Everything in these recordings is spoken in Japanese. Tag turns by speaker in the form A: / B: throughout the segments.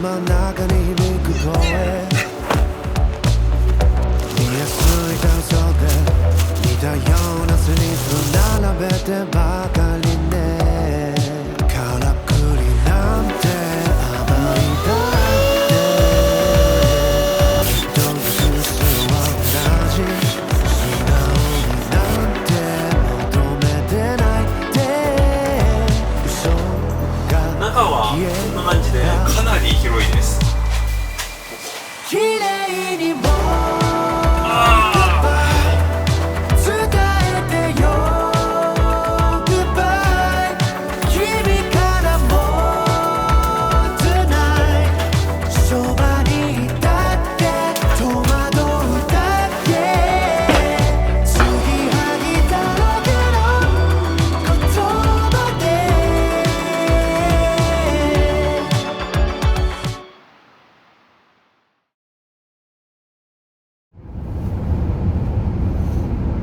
A: 真ん中に響く声、見やすい段差で似たようなスリップ並べてばかりね。からくりなんて甘いだって一つは同じ、素直になんて求めてないって嘘が
B: 中はこんな感じでかなり広いです。
A: 綺麗にも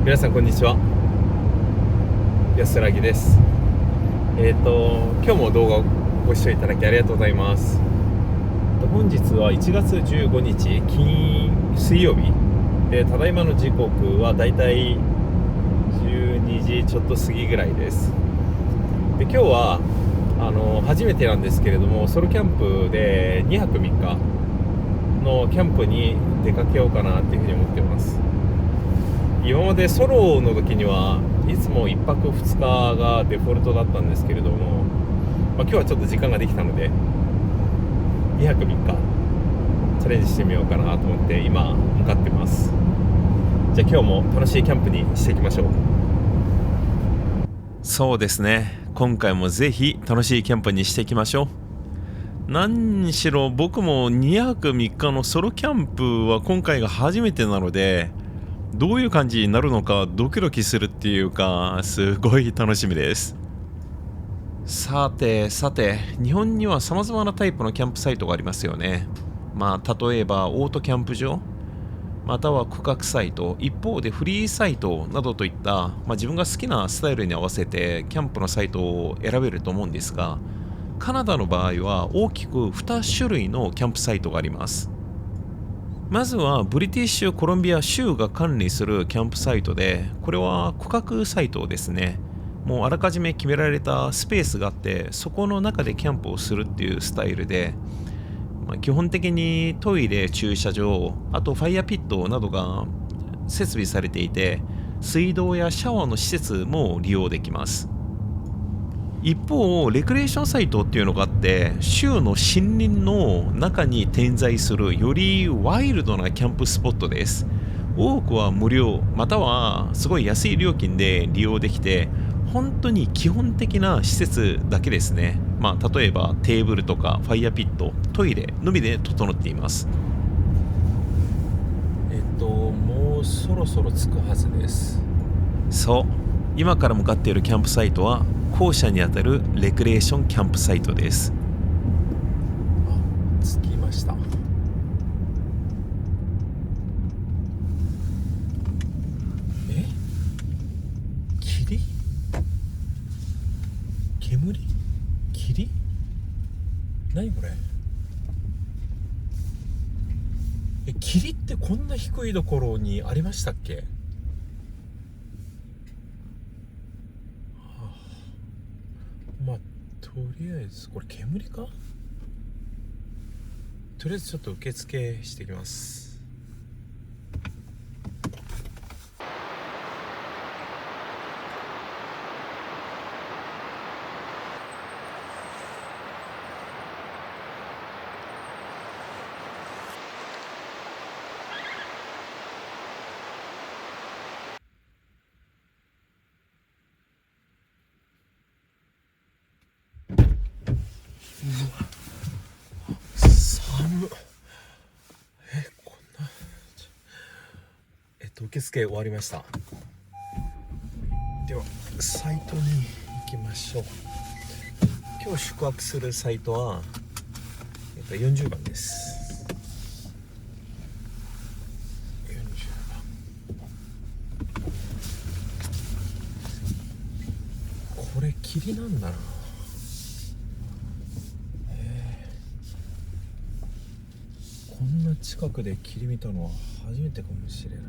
B: 皆さんこんにちは、安らぎです。今日も動画をご視聴いただきありがとうございます。本日は1月15日水曜日で、ただいまの時刻はだいたい12時ちょっと過ぎぐらいです。で、今日は初めてなんですけれども、ソロキャンプで2泊3日のキャンプに出かけようかなっていうふうに思っています。今までソロの時にはいつも1泊2日がデフォルトだったんですけれども、今日はちょっと時間ができたので2泊3日チャレンジしてみようかなと思って今向かってます。じゃあ今日も楽しいキャンプにしていきましょう。そうですね、今回もぜひ楽しいキャンプにしていきましょう。何しろ僕も2泊3日のソロキャンプは今回が初めてなので、どういう感じになるのかドキドキするっていうか、すごい楽しみです。さて日本には様々なタイプのキャンプサイトがありますよね。例えばオートキャンプ場、または区画サイト、一方でフリーサイトなどといった、自分が好きなスタイルに合わせてキャンプのサイトを選べると思うんですが、カナダの場合は大きく2種類のキャンプサイトがあります。まずはブリティッシュコロンビア州が管理するキャンプサイトで、これは区画サイトですね。もうあらかじめ決められたスペースがあって、そこの中でキャンプをするっていうスタイルで、基本的にトイレ、駐車場、あとファイヤーピットなどが設備されていて、水道やシャワーの施設も利用できます。一方、レクレーションサイトっていうのがあって、州の森林の中に点在するよりワイルドなキャンプスポットです。多くは無料、またはすごい安い料金で利用できて、本当に基本的な施設だけですね。例えばテーブルとかファイヤーピット、トイレのみで整っています。もうそろそろ着くはずです。そう、今から向かっているキャンプサイトは後者にあたるレクレーションキャンプサイトです。着きました。霧？煙？霧？何これ？霧ってこんな低いところにありましたっけ？とりあえずこれ煙か？とりあえずちょっと受付してきます。寒っ。こんな受付終わりました。ではサイトに行きましょう。今日宿泊するサイトは、40番です。40番。これ霧なんだな。こんな近くで霧見たのは初めてかもしれない。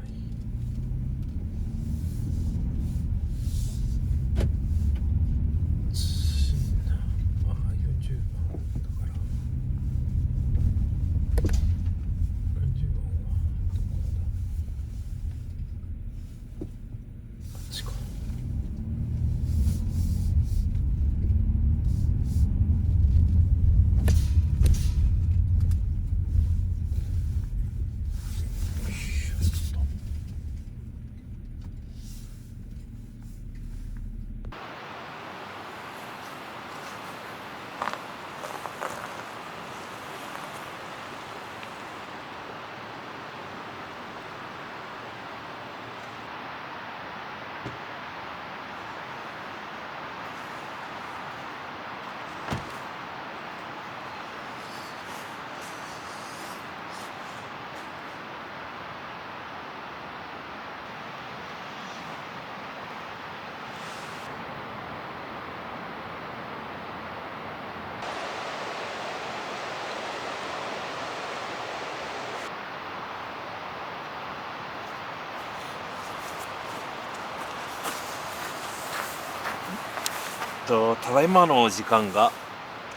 B: ただいまの時間が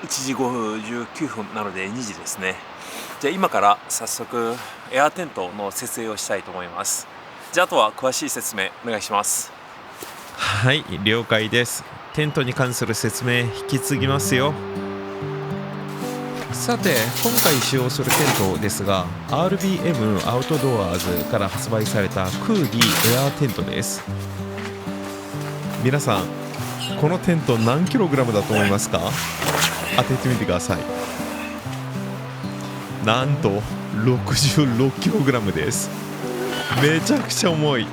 B: 1時5分19分なので2時ですね。じゃあ今から早速エアテントの設営をしたいと思います。じゃああとは詳しい説明お願いします。はい、了解です。テントに関する説明引き継ぎますよ。さて今回使用するテントですが RBM アウトドアーズから発売されたクーギーエアーテントです。皆さんこのテント何キログラムだと思いますか？当ててみてください。なんと66キログラムです。めちゃくちゃ重い。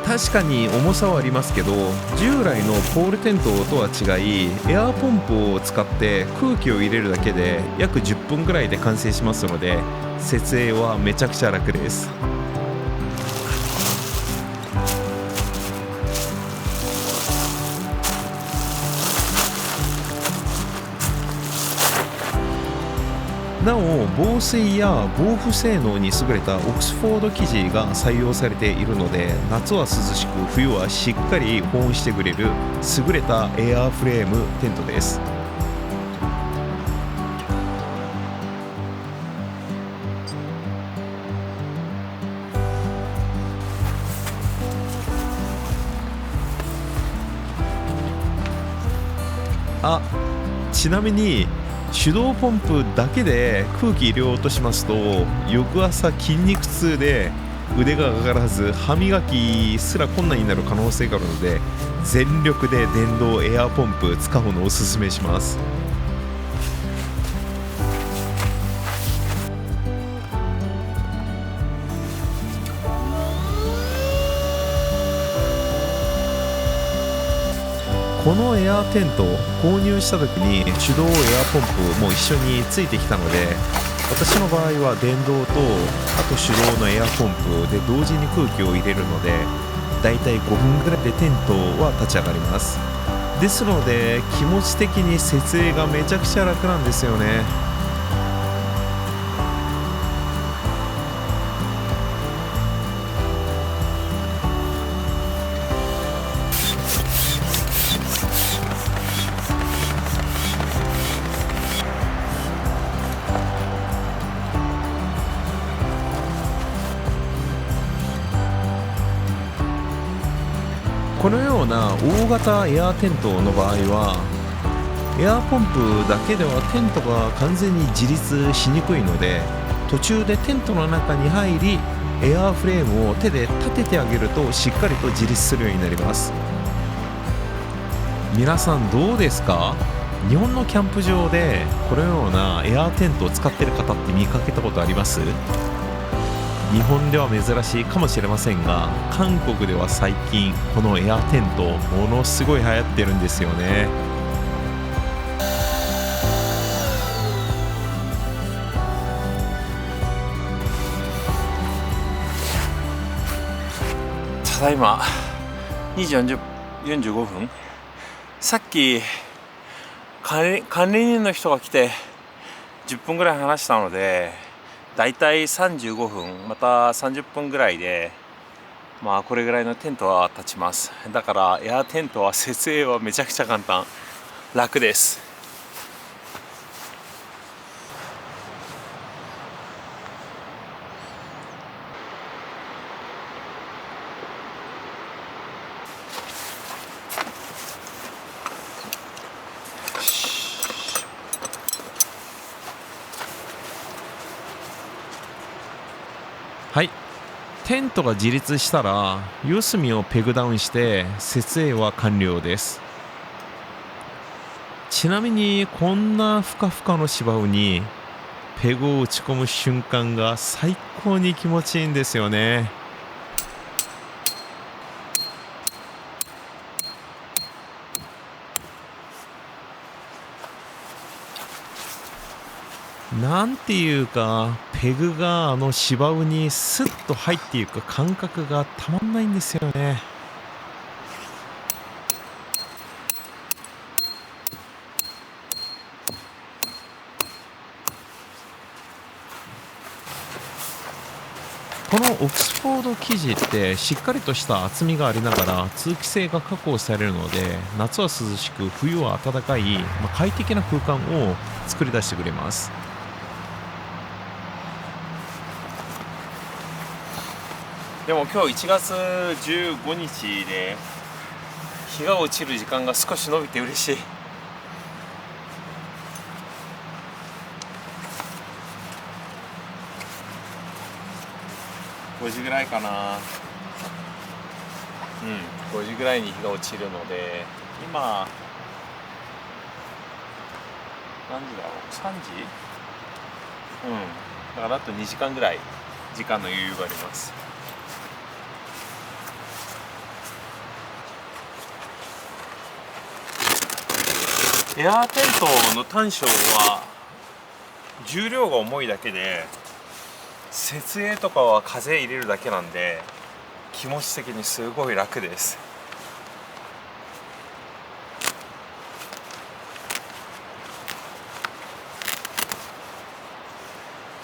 B: 確かに重さはありますけど従来のポールテントとは違いエアポンプを使って空気を入れるだけで約10分ぐらいで完成しますので設営はめちゃくちゃ楽です。なお防水や防腐性能に優れたオックスフォード生地が採用されているので夏は涼しく冬はしっかり保温してくれる優れたエアーフレームテントです。ちなみに手動ポンプだけで空気入れようとしますと翌朝筋肉痛で腕が上がらず歯磨きすら困難になる可能性があるので全力で電動エアポンプ使うのをおすすめします。このエアーテントを購入した時に手動エアポンプも一緒についてきたので私の場合は電動とあと手動のエアポンプで同時に空気を入れるのでだいたい5分ぐらいでテントは立ち上がります。ですので気持ち的に設営がめちゃくちゃ楽なんですよね。このような大型エアーテントの場合はエアーポンプだけではテントが完全に自立しにくいので途中でテントの中に入りエアーフレームを手で立ててあげるとしっかりと自立するようになります。皆さんどうですか？日本のキャンプ場でこのようなエアーテントを使っている方って見かけたことあります？日本では珍しいかもしれませんが韓国では最近このエアテントものすごい流行ってるんですよね。
C: だいま2時45分。さっき管理人の人が来て10分ぐらい話したので、だいたい35分また30分ぐらいでまあこれぐらいのテントは立ちます。だからエアテントは設営はめちゃくちゃ簡単、楽です。
B: はい、テントが自立したら四隅をペグダウンして設営は完了です。ちなみにこんなふかふかの芝生にペグを打ち込む瞬間が最高に気持ちいいんですよね。なんていうか、ペグがあの芝生にスッと入っていく感覚がたまんないんですよね。このオックスフォード生地ってしっかりとした厚みがありながら通気性が確保されるので、夏は涼しく冬は暖かい、快適な空間を作り出してくれます。
C: でも今日1月15日で日が落ちる時間が少し伸びて嬉しい。5時ぐらいかな。5時ぐらいに日が落ちるので、今何時だろう、3時。だからあと2時間ぐらい時間の余裕があります。エアーテントの短所は重量が重いだけで、設営とかは風入れるだけなんで気持ち的にすごい楽です。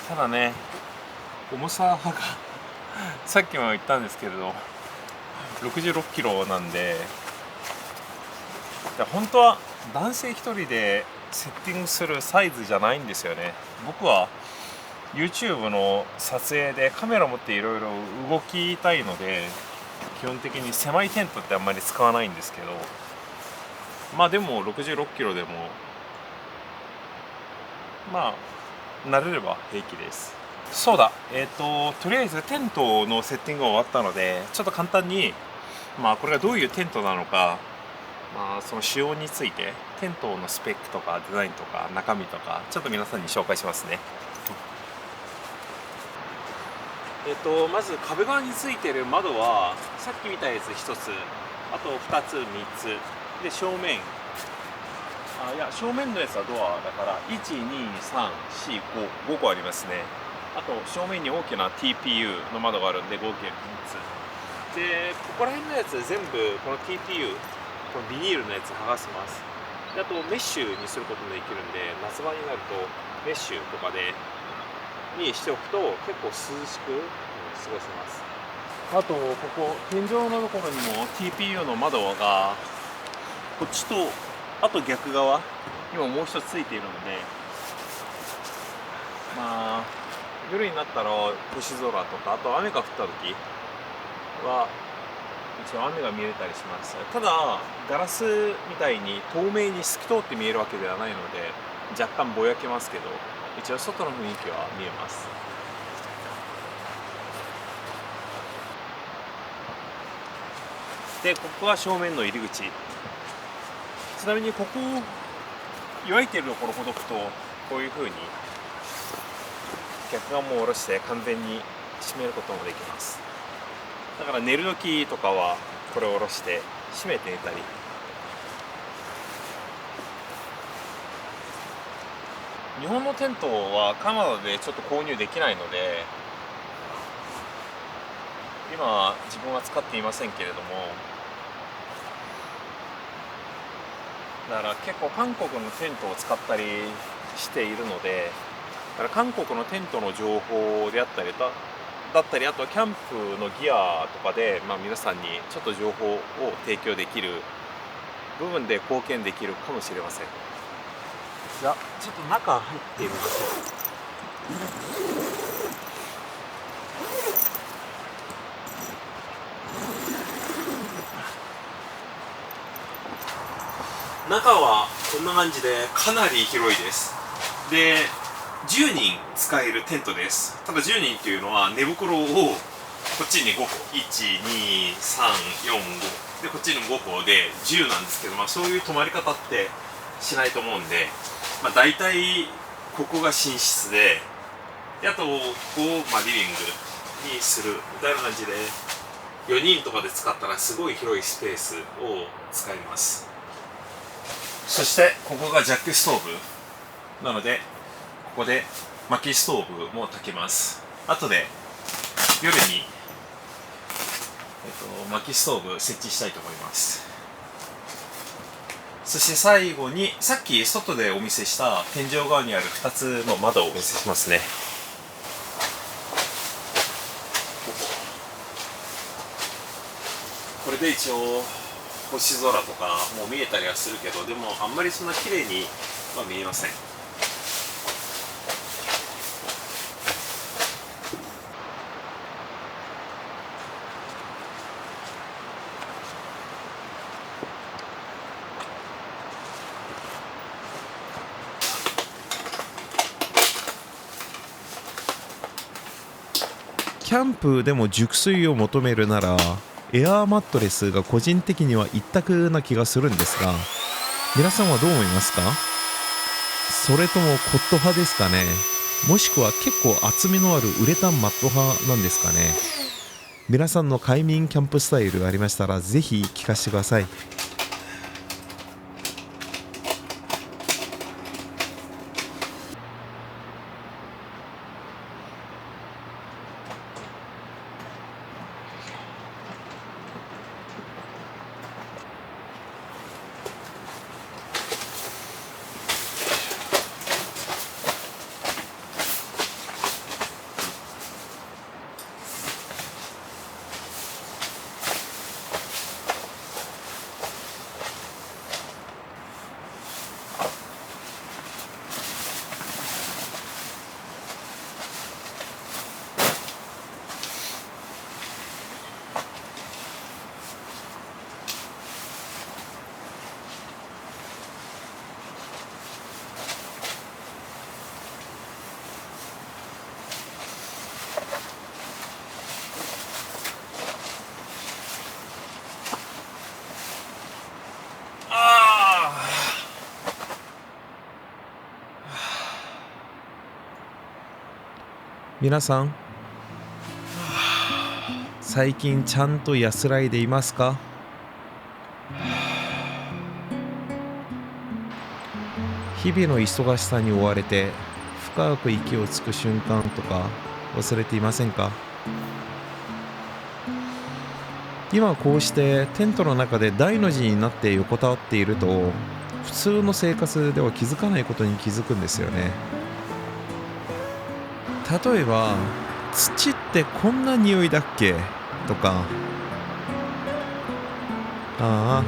C: ただね、重さがさっきも言ったんですけれど66キロなんで、本当は男性1人でセッティングするサイズじゃないんですよね。僕は YouTube の撮影でカメラ持っていろいろ動きたいので、基本的に狭いテントってあんまり使わないんですけど、でも66キロでも慣れれば平気です。そうだ、とりあえずテントのセッティングが終わったので、ちょっと簡単にこれがどういうテントなのか、その仕様について、テントのスペックとかデザインとか中身とかちょっと皆さんに紹介しますね。まず壁側についている窓はさっき見たやつ1つ、あと2つ3つで、正面正面のやつはドアだから12345個ありますね。あと正面に大きな TPU の窓があるんで合計3つで、ここら辺のやつ全部この TPU、このビニールのやつ剥がします。であとメッシュにすることもできるんで、夏場になるとメッシュとかにしておくと結構涼しく過ごせます。あとここ天井のところにも TPU の窓がこっちとあと逆側今もう一つついているので、夜になったら星空とか、あと雨が降った時は一応雨が見えたりします。ただガラスみたいに透明に透き通って見えるわけではないので、若干ぼやけますけど、一応外の雰囲気は見えます。でここが正面の入り口。ちなみにここ開いてるところほどくと、こういう風に逆側も下ろして完全に閉めることもできます。だから寝る時とかはこれを下ろして閉めて寝たり。日本のテントはカナダでちょっと購入できないので、今自分は使っていませんけれども、だから結構韓国のテントを使ったりしているので、だから韓国のテントの情報であったりあとはキャンプのギアとかで、皆さんにちょっと情報を提供できる部分で貢献できるかもしれません。じゃあちょっと中入ってみましょう。中はこんな感じでかなり広いです。で、10人使えるテントです。ただ10人っていうのは寝袋をこっちに5個、1、2、3、4、5でこっちに5個で10なんですけど、そういう泊まり方ってしないと思うんで、大体ここが寝室で、あとここをリビングにするみたいな感じで、4人とかで使ったらすごい広いスペースを使います。そしてここがジャックストーブなので、ここで薪ストーブも炊けます。後で夜に、薪ストーブ設置したいと思います。そして最後にさっき外でお見せした天井側にある2つの窓をお見せしますね。これで一応星空とかも見えたりはするけど、でもあんまりそんな綺麗には見えません。
B: キャンプでも熟睡を求めるならエアーマットレスが個人的には一択な気がするんですが、皆さんはどう思いますか？それともコット派ですかね？もしくは結構厚みのあるウレタンマット派なんですかね？皆さんの快眠キャンプスタイルありましたらぜひ聞かせてください。皆さん、最近ちゃんと安らいでいますか？日々の忙しさに追われて深く息をつく瞬間とか忘れていませんか？今こうしてテントの中で大の字になって横たわっていると、普通の生活では気づかないことに気づくんですよね。例えば、土ってこんな匂いだっけとか、ああ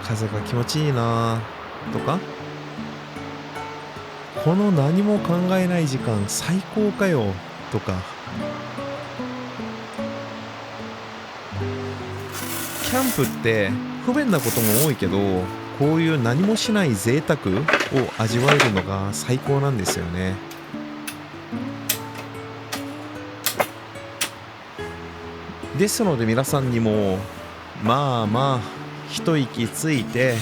B: 風が気持ちいいなとか、この何も考えない時間最高かよとか、キャンプって不便なことも多いけど、こういう何もしない贅沢を味わえるのが最高なんですよね。ですので皆さんにも一息ついて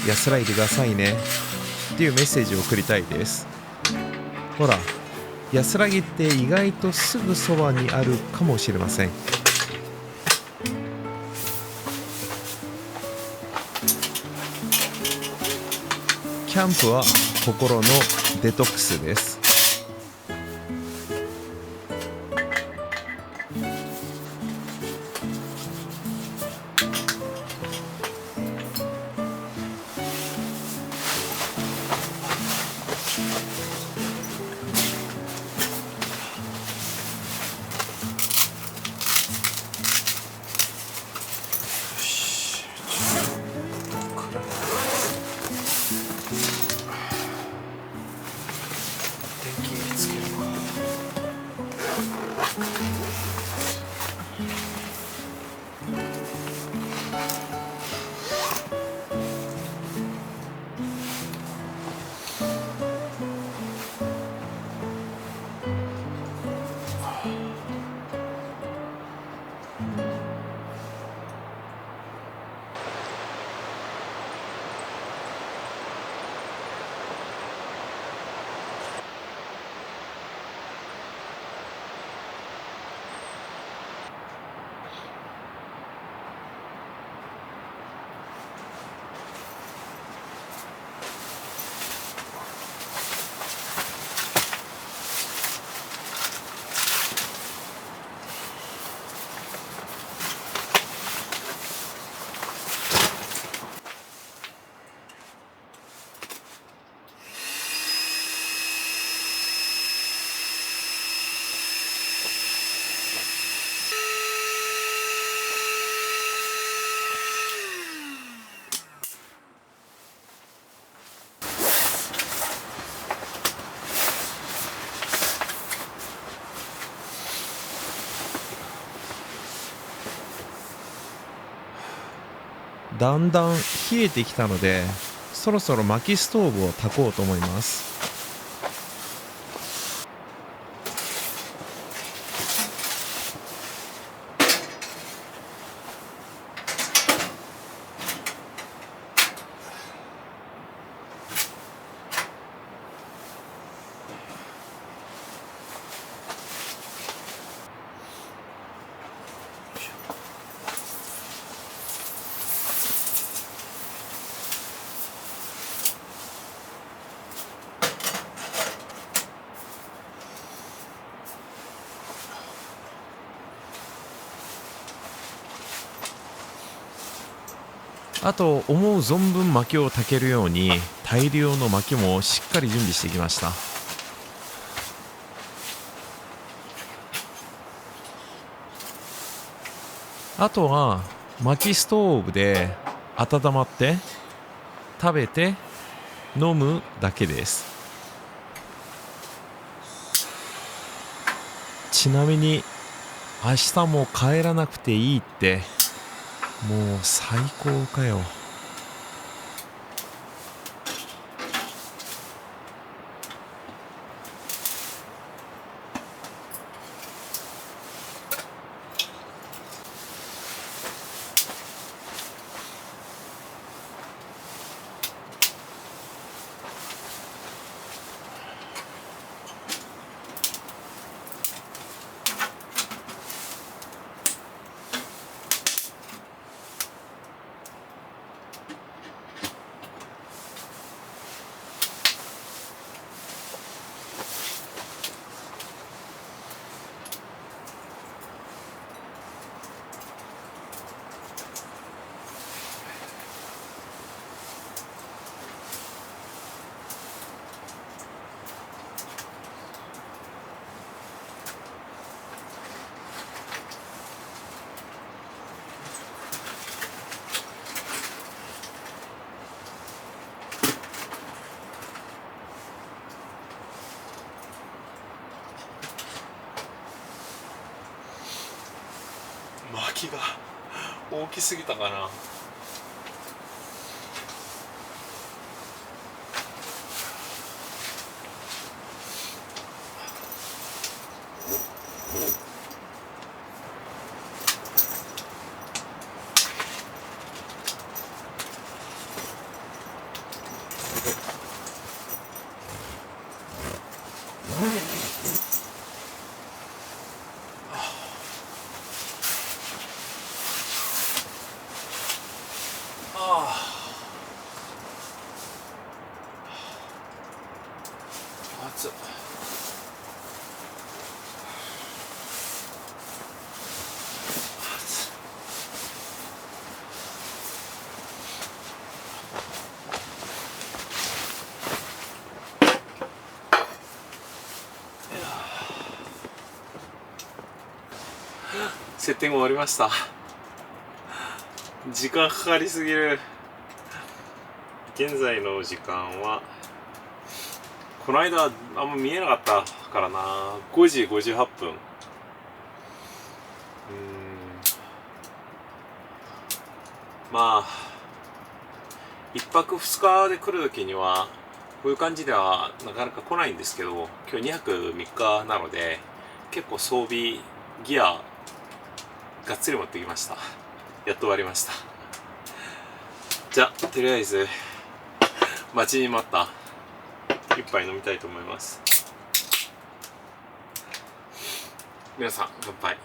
B: 安らいでくださいねっていうメッセージを送りたいです。ほら、安らぎって意外とすぐそばにあるかもしれません。キャンプは心のデトックスです。
C: 気につけるか。
B: だんだん冷えてきたので、そろそろ薪ストーブを焚こうと思います。あと思う存分薪を焚けるように大量の薪もしっかり準備してきました。あとは薪ストーブで温まって食べて飲むだけです。ちなみに明日も帰らなくていいってもう最高かよ。薪が大きすぎたかな。熱っ。セッティング終わりました。時間かかりすぎる。現在の時間は
C: この間あんま見えなかったからな。5時58分。まあ1泊2日で来る時にはこういう感じではなかなか来ないんですけど、今日2泊3日なので結構装備ギアがっつり持ってきました。やっと終わりました。じゃあとりあえず待ちに待った一杯飲みたいと思います。皆さん乾杯。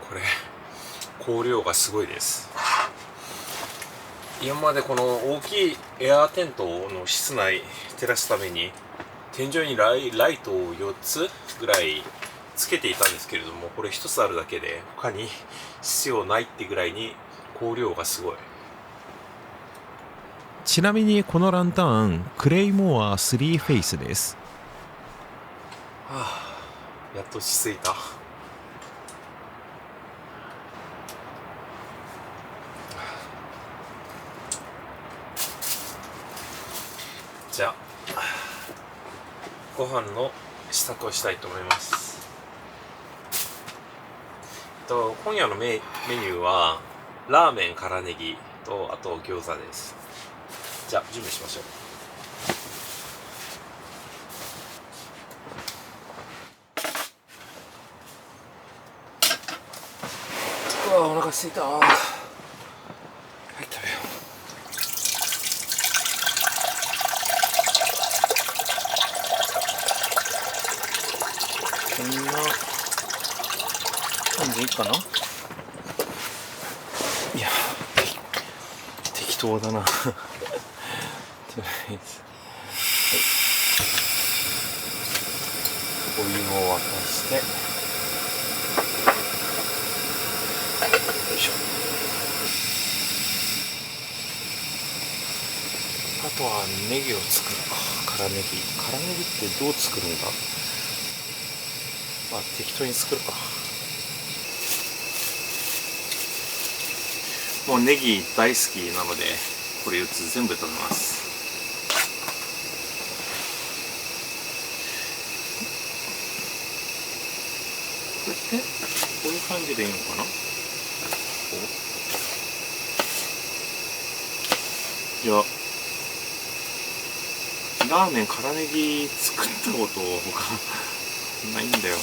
C: これ香料がすごいです。今までこの大きいエアーテントの室内照らすために天井にライトを4つぐらいつけていたんですけれども、これ1つあるだけで他に必要ないってぐらいに香料がすごい。
B: ちなみにこのランタンクレイモア3フェイスです。
C: はあ、やっと落ち着いた。じゃあご飯の支度をしたいと思います。今夜のメニューはラーメン、辛ネギとあと餃子です。じゃあ準備しましょう。うわ、お腹すいた。はい、食べよう。
B: こんな感じでいいかな。いや適当だな。とりあえず、
C: お湯を沸かして、よいしょ。あとはネギを作るか。辛ネギってどう作るんだ。まあ適当に作るか。もうネギ大好きなのでこれ4つ全部食べます。これってこういう感じでいいのかな。いやラーメン辛ネギ作ったこと他ないんだよな。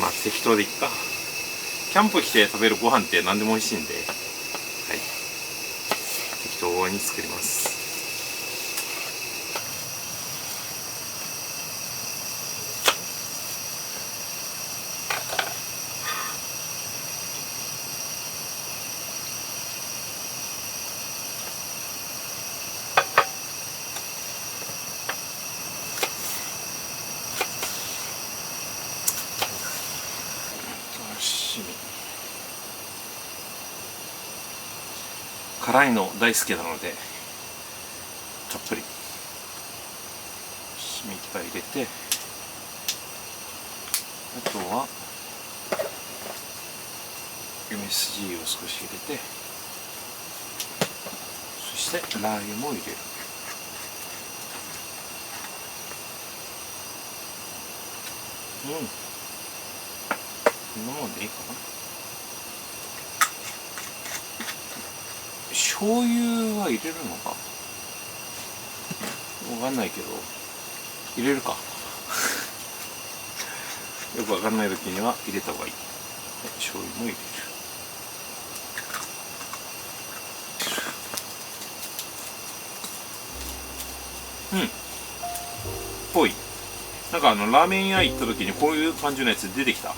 C: まあ適当でいっか。キャンプ来て食べるご飯って何でも美味しいんで、はい、適当に作ります。辛いの大好きなのでたっぷりしめいっぱい入れて、あとは MSG を少し入れて、でラー油も入れる。こんなもんでいいかな。醤油は入れるのかわかんないけど入れるかよくわかんない時には入れた方がいい。醤油も入れる。ぽい。なんかラーメン屋行った時にこういう感じのやつ出てきた。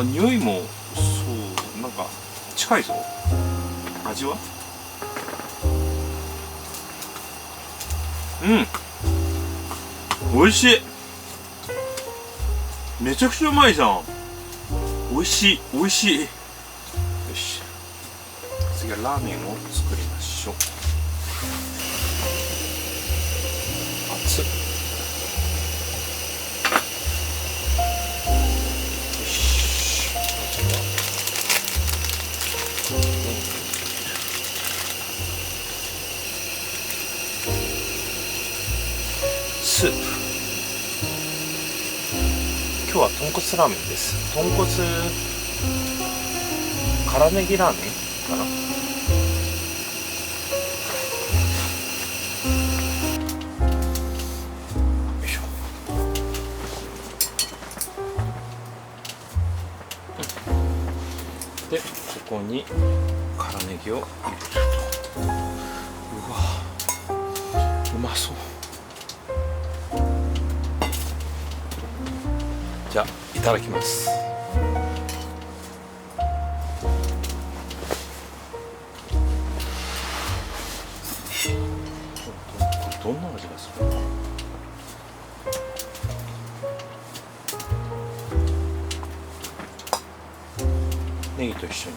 C: 匂いもそうなんか近いぞ。味は美味しい。めちゃくちゃうまいじゃん。美味しい美味しい。よし、次はラーメンを作りましょう。熱っ。よし、スープ。今日は豚骨ラーメンです。豚骨辛ネギラーメンかな。よいしょ。でここに辛ネギを入れると。うわ、うまそう。じゃあいただきます。これどんな味がするの？ネギと一緒に。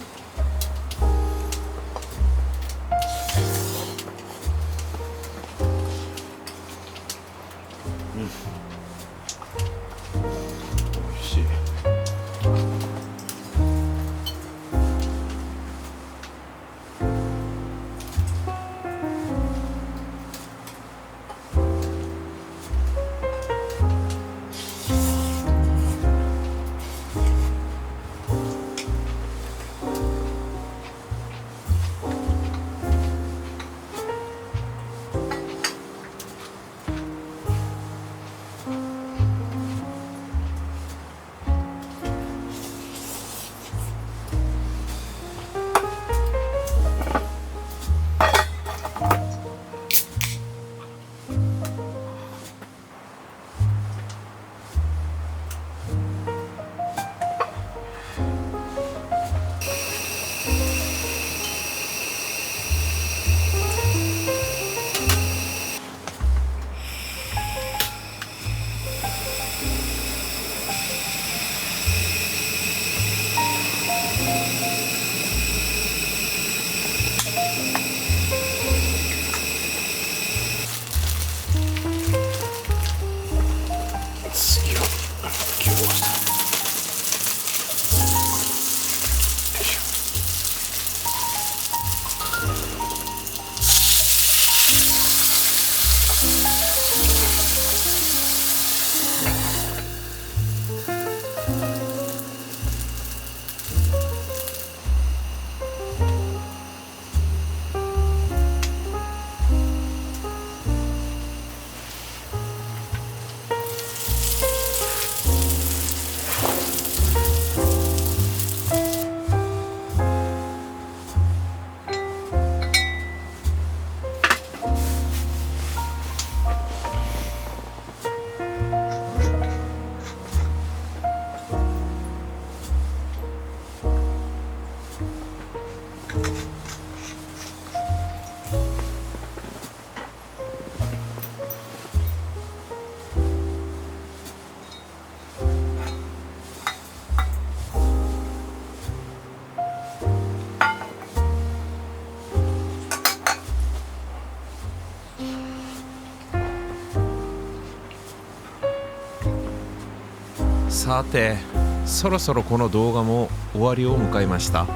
B: さてそろそろこの動画も終わりを迎えました。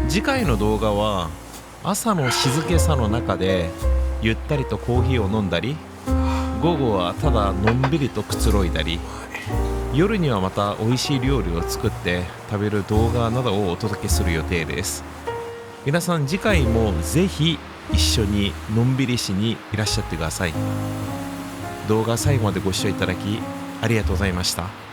B: 次回の動画は朝の静けさの中でゆったりとコーヒーを飲んだり、午後はただのんびりとくつろいだり、夜にはまた美味しい料理を作って食べる動画などをお届けする予定です。皆さん次回もぜひ一緒にのんびりしにいらっしゃってください。動画最後までご視聴いただきありがとうございました。